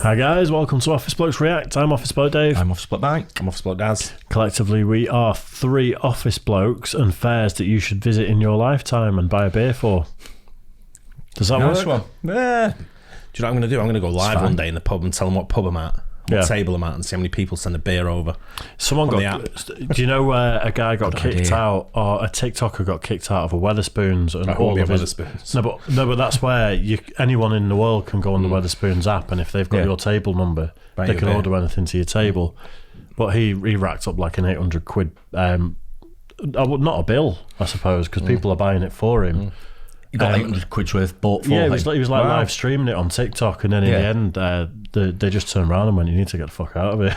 Hi guys, welcome to Office Blokes React. I'm Office Bloke Dave. I'm Office Bloke Mike. I'm Office Bloke Daz. Collectively, we are three office blokes and fairs that you should visit in your lifetime and buy a beer for. Does that work? One. Yeah. Do you know what I'm going to do? I'm going to go live one day in the pub and tell them what pub I'm at, what table I'm at, and see how many people send a beer over. Someone got. Do you know where a guy got kicked out, or a TikToker got kicked out of a Weatherspoons and all of Weatherspoons. No, but that's where anyone in the world can go on the Weatherspoons app, and if they've got your table number, they can order anything to your table. But he racked up like an £800. Not a bill, I suppose, because people are buying it for him. You got £800 worth bought for him. Yeah, he was like live streaming it on TikTok, and then in the end, they just turned around and went, "You need to get the fuck out of it."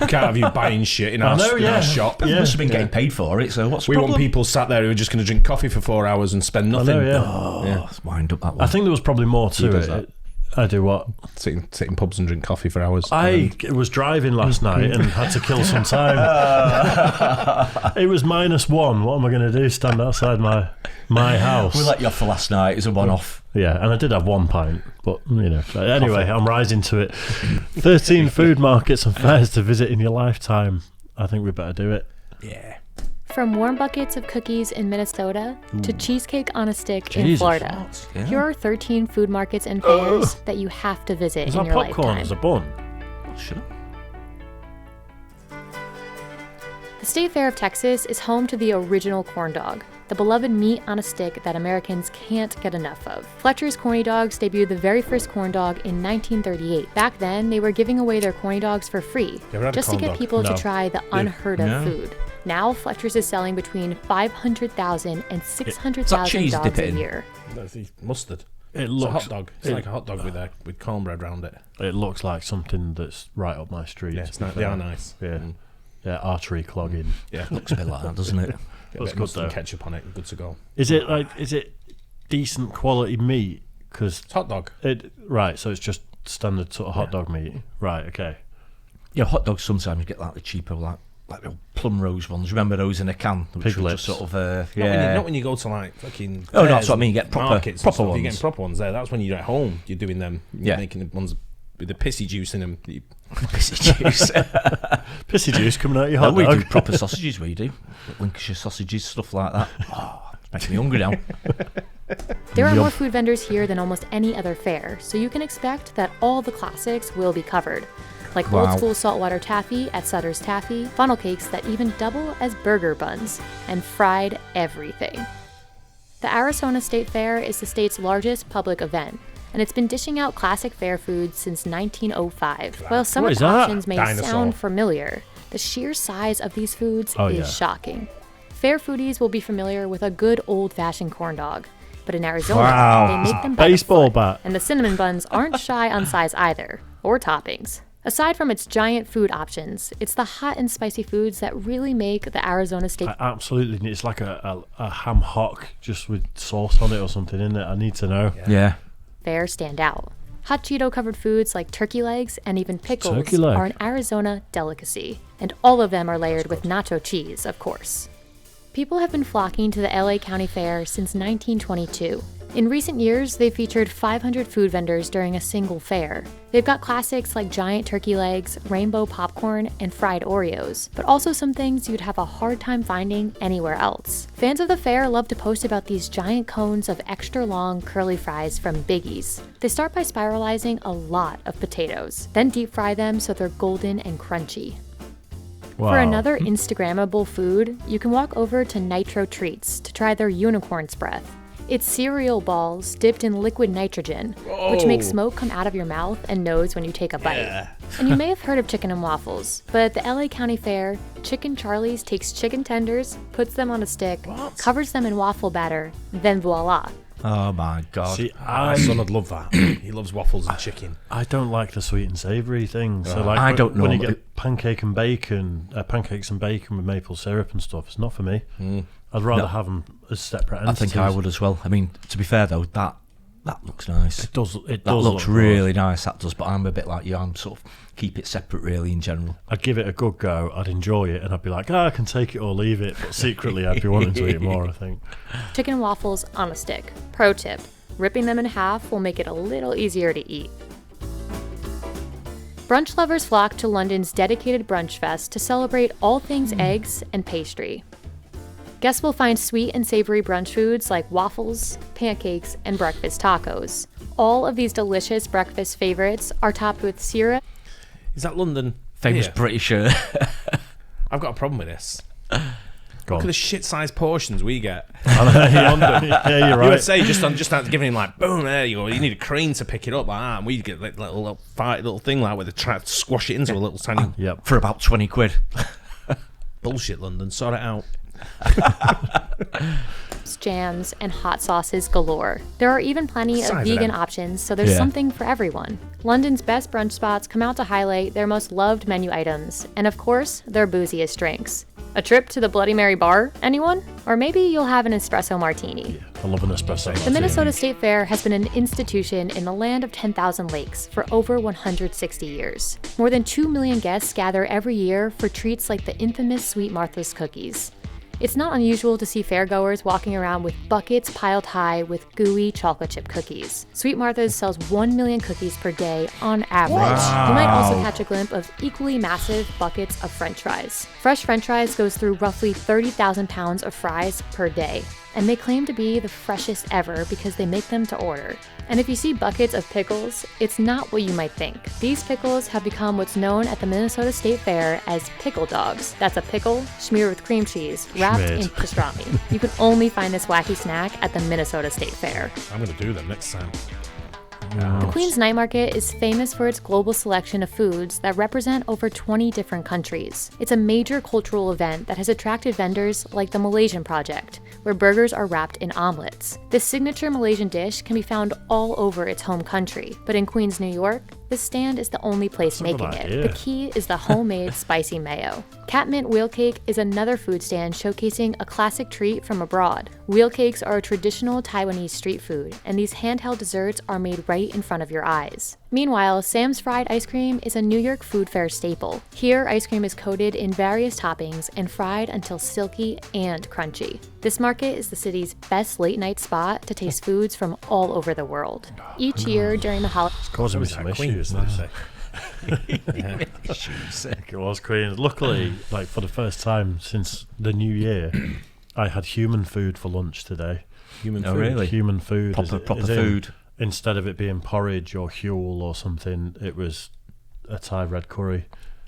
Can't have you buying shit in our shop. You must have been getting paid for it, so what's the problem? We want people sat there who are just going to drink coffee for 4 hours and spend nothing. Let's wind up that one. I think there was probably more to it. I do what? Sit in pubs and drink coffee for hours. I was driving last night and had to kill some time. It was -1. What am I going to do? Stand outside my house? We let you off for last night. It was a one-off. Yeah, and I did have 1 pint, but anyway, I'm rising to it. 13 food markets and fairs to visit in your lifetime. I think we better do it. Yeah. From warm buckets of cookies in Minnesota to cheesecake on a stick in Jesus. Florida, here are 13 food markets and fairs that you have to visit Is in that your popcorn lifetime. as a bun? Sure. The State Fair of Texas is home to the original corn dog, the beloved meat on a stick that Americans can't get enough of. Fletcher's Corny Dogs debuted the very first corn dog in 1938. Back then, they were giving away their corny dogs for free, just to get people to try the unheard of food. Now, Fletcher's is selling between 500,000 and 600,000 dogs a year. That's mustard. It looks a hot dog. It's like a hot dog with cornbread around it. It looks like something that's right up my street. Yeah, they are nice. Yeah, yeah, artery clogging. Yeah, Looks a bit like that, doesn't it? Looks good mustard though. And ketchup on it. Good to go. Is it decent quality meat? Because It's hot dog. So it's just standard sort of hot dog meat. Right. Okay. Yeah, hot dogs sometimes you get like the cheaper, like the plum rose ones. Remember those in a can? Pig lips. Sort of, Not when you go to like fucking. Oh, no, that's what I mean. You get proper ones. ones. You're getting proper ones there. That's when you're at home. You're doing them. You're making the ones with the pissy juice in them. Pissy juice. Pissy juice coming out your hot We dog. do proper sausages. We do Lincolnshire sausages, stuff like that. Makes me hungry now. There are more food vendors here than almost any other fair, so you can expect that all the classics will be covered. Like old school saltwater taffy at Sutter's Taffy, funnel cakes that even double as burger buns, and fried everything. The Arizona State Fair is the state's largest public event, and it's been dishing out classic fair foods since 1905. While some of the options may sound familiar, the sheer size of these foods is shocking. Fair foodies will be familiar with a good old-fashioned corn dog, but in Arizona, they make them by the foot, and the cinnamon buns aren't shy on size either, or toppings. Aside from its giant food options, it's the hot and spicy foods that really make the Arizona State... Absolutely. It's like a ham hock just with sauce on it or something, isn't it? I need to know. Yeah. Fair stand out. Hot Cheeto-covered foods like turkey legs and even pickles are an Arizona delicacy, and all of them are layered with nacho cheese, of course. People have been flocking to the LA County Fair since 1922. In recent years, they've featured 500 food vendors during a single fair. They've got classics like giant turkey legs, rainbow popcorn, and fried Oreos, but also some things you'd have a hard time finding anywhere else. Fans of the fair love to post about these giant cones of extra long curly fries from Biggie's. They start by spiralizing a lot of potatoes, then deep fry them so they're golden and crunchy. Wow. For another Instagrammable food, you can walk over to Nitro Treats to try their unicorn's breath. It's cereal balls dipped in liquid nitrogen, which makes smoke come out of your mouth and nose when you take a bite. And you may have heard of chicken and waffles, but at the LA County Fair, Chicken Charlie's takes chicken tenders, puts them on a stick, covers them in waffle batter, then voila. Oh my God. See, my son would love that. He loves waffles and chicken. I don't like the sweet and savoury thing. So like I don't know. When you get pancakes and bacon with maple syrup and stuff, it's not for me. I'd rather have them as separate entities. I think I would as well. I mean, to be fair though, that looks nice. It does. That looks really nice. That does. But I'm a bit like you. I'm sort of keep it separate, really, in general. I'd give it a good go. I'd enjoy it, and I'd be like, I can take it or leave it. But secretly, I'd be wanting to eat more. I think. Chicken and waffles on a stick. Pro tip: ripping them in half will make it a little easier to eat. Brunch lovers flock to London's dedicated brunch fest to celebrate all things eggs and pastry. Guests will find sweet and savory brunch foods like waffles, pancakes, and breakfast tacos. All of these delicious breakfast favorites are topped with syrup. Is that London? Famous here? Britisher. I've got a problem with this. Go Look on. at the shit-sized portions we get. Yeah, you're right. You would say just after giving him like, boom, there you go. You need a crane to pick it up like that, and we get like little thing like where they try to squash it into a little tiny Yep. For about 20 quid. bullshit. London, sort it out. Jams, and hot sauces galore. There are even plenty of Size of vegan them. options, so there's Yeah. something for everyone. London's best brunch spots come out to highlight their most loved menu items, and of course, their booziest drinks. A trip to the Bloody Mary bar, anyone? Or maybe you'll have an espresso martini. I love an espresso. The Minnesota State Fair has been an institution in the land of 10,000 lakes for over 160 years. More than 2 million guests gather every year for treats like the infamous Sweet Martha's cookies. It's not unusual to see fairgoers walking around with buckets piled high with gooey chocolate chip cookies. Sweet Martha's sells 1 million cookies per day on average. You might also catch a glimpse of equally massive buckets of French fries. Fresh French fries goes through roughly 30,000 pounds of fries per day, and they claim to be the freshest ever because they make them to order. And if you see buckets of pickles, it's not what you might think. These pickles have become what's known at the Minnesota State Fair as pickle dogs. That's a pickle smeared with cream cheese, wrapped Schmeared. in pastrami. You can only find this wacky snack at the Minnesota State Fair. I'm going to do them next time. The Queen's Night Market is famous for its global selection of foods that represent over 20 different countries. It's a major cultural event that has attracted vendors like the Malaysian Project, where burgers are wrapped in omelets. This signature Malaysian dish can be found all over its home country, but in Queens, New York, this stand is the only place That's a making good it. idea. The key is the homemade spicy mayo. Catmint wheel cake is another food stand showcasing a classic treat from abroad. Wheel cakes are a traditional Taiwanese street food, and these handheld desserts are made right in front of your eyes. Meanwhile, Sam's Fried Ice Cream is a New York food fair staple. Here, ice cream is coated in various toppings and fried until silky and crunchy. This market is the city's best late-night spot to taste foods from all over the world. Each year during the holidays, It's causing me some issues. Did you say? It was Queen. Luckily, like for the first time since the new year, I had human food for lunch today. Human Oh, food. really? Human food. Proper is in- food. Instead of it being porridge or huel or something, it was a Thai red curry.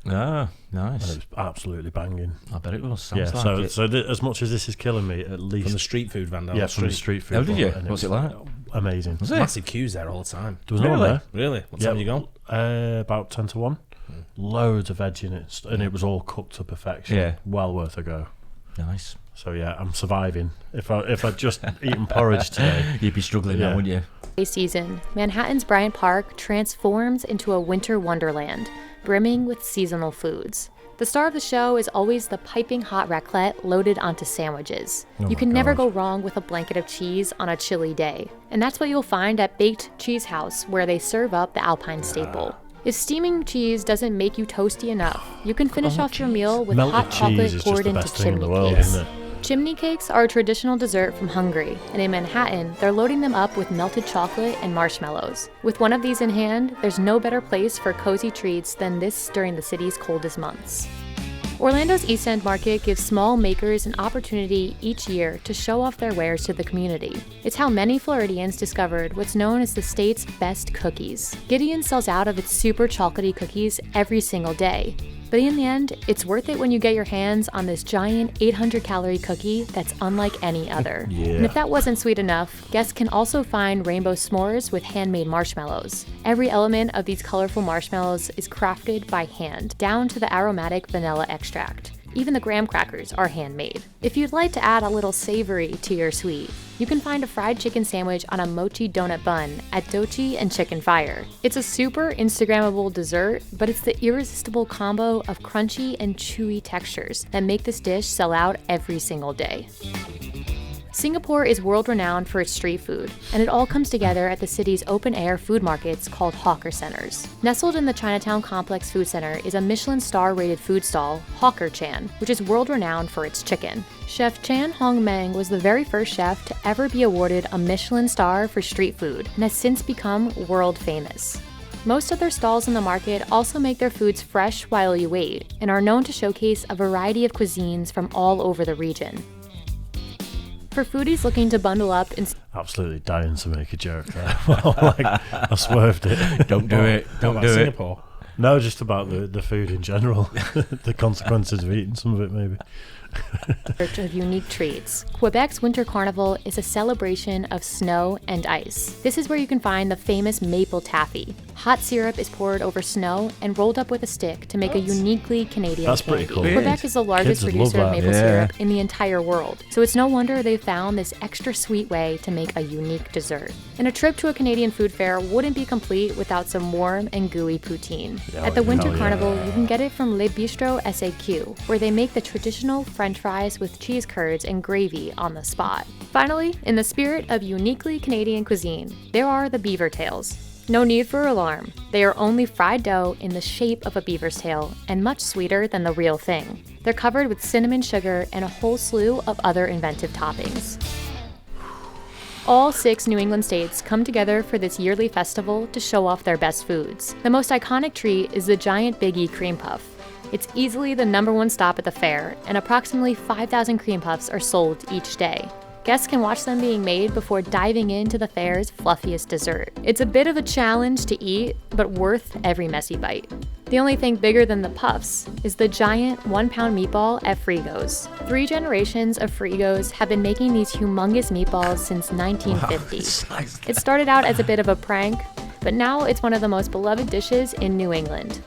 Ah, And it nice. was absolutely banging. I bet it was. Yeah, Sounds like it. so as much as this is killing me, at least From the street food van down yeah, the from the street. street food. Oh, did you? bar, and What's it like? Amazing. Was it? Massive queues there all the time. There was no one Really? there. Really? What Yeah, time you go? about 10 to 1. Loads of veg in it, and it was all cooked to perfection. Yeah. Well worth a go. Nice. So yeah, I'm surviving. If I'd just eaten porridge today, You'd be struggling Yeah. now, wouldn't you? season, Manhattan's Bryant Park transforms into a winter wonderland, brimming with seasonal foods. The star of the show is always the piping hot raclette loaded onto sandwiches. Oh You my can never God. go wrong with a blanket of cheese on a chilly day. And that's what you'll find at Baked Cheese House, where they serve up the Alpine staple. If steaming cheese doesn't make you toasty enough, you can finish off your meal with melted hot cheese chocolate is just poured the into best thing in the chimney world, cakes. isn't it? Chimney cakes are a traditional dessert from Hungary, and in Manhattan, they're loading them up with melted chocolate and marshmallows. With one of these in hand, there's no better place for cozy treats than this during the city's coldest months. Orlando's East End Market gives small makers an opportunity each year to show off their wares to the community. It's how many Floridians discovered what's known as the state's best cookies. Gideon sells out of its super chocolatey cookies every single day. But in the end, it's worth it when you get your hands on this giant 800-calorie cookie that's unlike any other. Yeah. And if that wasn't sweet enough, guests can also find rainbow s'mores with handmade marshmallows. Every element of these colorful marshmallows is crafted by hand, down to the aromatic vanilla extract. Even the graham crackers are handmade. If you'd like to add a little savory to your sweet, you can find a fried chicken sandwich on a mochi donut bun at Dochi and Chicken Fire. It's a super Instagrammable dessert, but it's the irresistible combo of crunchy and chewy textures that make this dish sell out every single day. Singapore is world-renowned for its street food, and it all comes together at the city's open-air food markets called hawker centers. Nestled in the Chinatown Complex Food Center is a Michelin star-rated food stall, Hawker Chan, which is world-renowned for its chicken. Chef Chan Hong Meng was the very first chef to ever be awarded a Michelin star for street food, and has since become world famous. Most other stalls in the market also make their foods fresh while you wait and are known to showcase a variety of cuisines from all over the region. For foodies looking to bundle up and absolutely dying to make a joke there. I swerved it. Don't do it. Don't do it. Singapore. No, just about the food in general. The consequences of eating some of it, maybe. search of unique treats. Quebec's Winter Carnival is a celebration of snow and ice. This is where you can find the famous maple taffy. Hot syrup is poured over snow and rolled up with a stick to make a uniquely Canadian That's candy. pretty cool. Quebec is the largest Kids would love producer of that. maple syrup in the entire world, so it's no wonder they found this extra sweet way to make a unique dessert. And a trip to a Canadian food fair wouldn't be complete without some warm and gooey poutine. At the Winter Carnival, you can get it from Le Bistrot SAQ, where they make the traditional French fries with cheese curds and gravy on the spot. Finally, in the spirit of uniquely Canadian cuisine, there are the beaver tails. No need for alarm. They are only fried dough in the shape of a beaver's tail and much sweeter than the real thing. They're covered with cinnamon sugar and a whole slew of other inventive toppings. All 6 New England states come together for this yearly festival to show off their best foods. The most iconic treat is the giant Big E cream puff. It's easily the #1 stop at the fair, and approximately 5,000 cream puffs are sold each day. Guests can watch them being made before diving into the fair's fluffiest dessert. It's a bit of a challenge to eat, but worth every messy bite. The only thing bigger than the puffs is the giant 1-pound meatball at Frigo's. 3 generations of Frigo's have been making these humongous meatballs since 1950. Wow, It started out as a bit of a prank, but now it's one of the most beloved dishes in New England.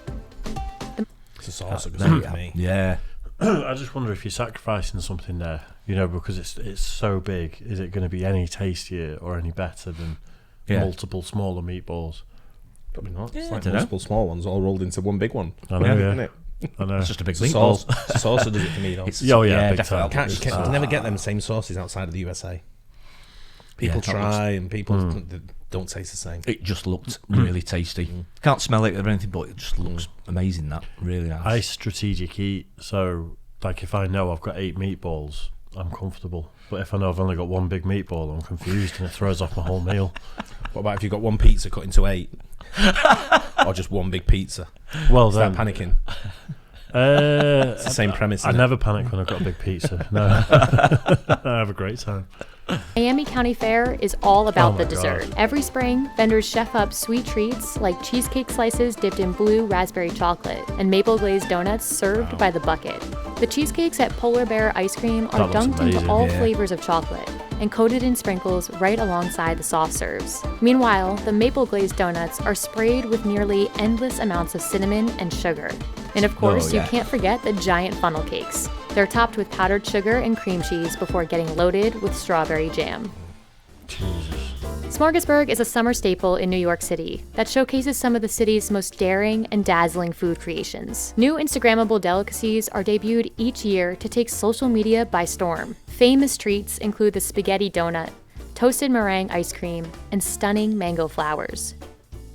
It's also good for me. Yeah. I just wonder if you're sacrificing something there, because it's so big. Is it going to be any tastier or any better than multiple smaller meatballs? Probably not. Yeah, It's I like don't know. multiple small ones all rolled into one big one. I know, Isn't yeah. it? I know. It's just a big Sauce. meatball. Sauce does it for me, though. Oh, yeah, big definitely. time. You can never get them same sauces outside of the USA. People Yeah, that try and people don't taste the same. It just looked really tasty. Can't smell it or anything, but it just looks amazing. That really nice. I strategic eat, so like if I know I've got 8 meatballs, I'm comfortable. But if I know I've only got 1 big meatball, I'm confused and it throws off my whole meal. What about if you've got one pizza cut into 8? Or just one big pizza? Well, Start then panicking. It's the same premise. I isn't it? never panic when I've got a big pizza. No, I have a great time. Miami County Fair is all about Oh the my dessert. God. Every spring, vendors chef up sweet treats like cheesecake slices dipped in blue raspberry chocolate and maple glazed donuts served by the bucket. The cheesecakes at Polar Bear Ice Cream are That looks dunked amazing, into all yeah. flavors of chocolate and coated in sprinkles right alongside the soft serves. Meanwhile, the maple glazed donuts are sprayed with nearly endless amounts of cinnamon and sugar. And of course, yeah. you can't forget the giant funnel cakes. They're topped with powdered sugar and cream cheese before getting loaded with strawberry jam. Smorgasburg is a summer staple in New York City that showcases some of the city's most daring and dazzling food creations. New Instagrammable delicacies are debuted each year to take social media by storm. Famous treats include the spaghetti donut, toasted meringue ice cream, and stunning mango flowers.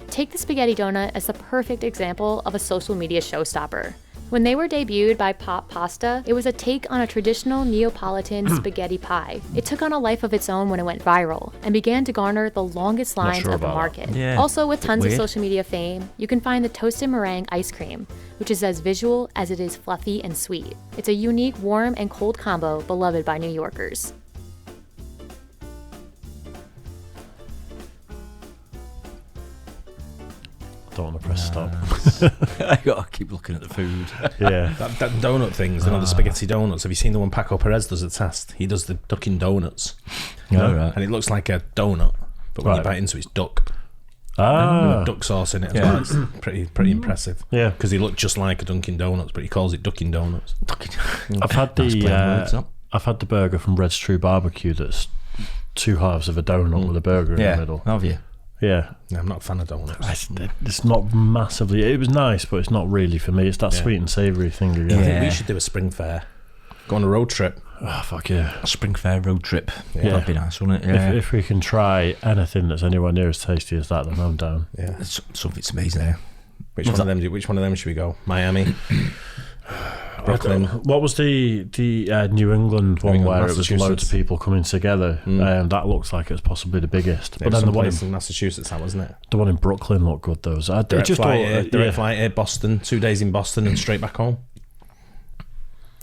Take the spaghetti donut as the perfect example of a social media showstopper. When they were debuted by Pop Pasta, it was a take on a traditional Neapolitan spaghetti pie. It took on a life of its own when it went viral and began to garner the longest lines sure of the about market. Yeah. Also, with tons Weird. of social media fame, you can find the toasted meringue ice cream, which is as visual as it is fluffy and sweet. It's a unique warm and cold combo beloved by New Yorkers. Don't want to press stop. I gotta keep looking at the food. Yeah. That donut things, the spaghetti donuts. Have you seen the one Paco Perez does the test? He does the ducking donuts. No, right. And it looks like a donut, but when you Right. bite into it, it's duck. Ah. With duck sauce in it as Yeah. well. It's pretty impressive. Yeah. Because he looked just like a Dunkin' Donuts, but he calls it ducking donuts. I've had Nice playing words, the that. I've had the burger from Red's True Barbecue that's 2 halves of a donut with a burger in the middle. Have you? Yeah. Yeah, I'm not a fan of donuts. It's not massively. It was nice, but it's not really for me. It's that Yeah. sweet and savoury thing again. I think Yeah. we should do a spring fair. Go on a road trip. Oh, fuck yeah. A spring fair road trip. Yeah. That'd be nice, wouldn't it? Yeah. If we can try anything that's anywhere near as tasty as that, then I'm down. Yeah. Something's amazing there. Which one of them should we go? Miami. Brooklyn. What was the New England one England, where it was Massachusetts. loads of people coming together? That looks like it's possibly the biggest. But then the one in Massachusetts, that wasn't it? The one in Brooklyn looked good though. Direct flight here, Boston, 2 days in Boston and straight back home.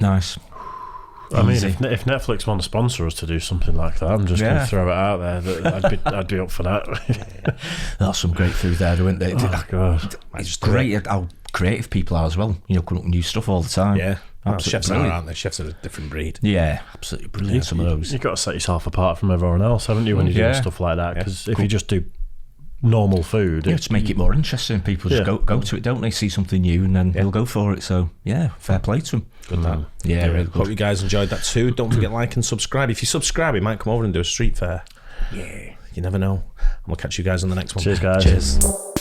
Nice. I mean, if Netflix want to sponsor us to do something like that, I'm just going to throw it out there. I'd be up for that. That's some great food there, isn't it? Oh God, It's great how creative people are as well. Coming up with new stuff all the time. Yeah, chefs are, brilliant. aren't they? Chefs are a different breed. Yeah, absolutely brilliant. Some of those. You've got to set yourself apart from everyone else, haven't you, when you're doing stuff like that? Because if you just do normal food, to make it more interesting, people just go to it, don't they? See something new and then they'll go for it. So fair play to them. Good man. Yeah, really good. Hope you guys enjoyed that too. Don't forget like and subscribe. If you subscribe, we might come over and do a street fair. Yeah, you never know. And we'll catch you guys on the next one. Cheers, guys. Cheers.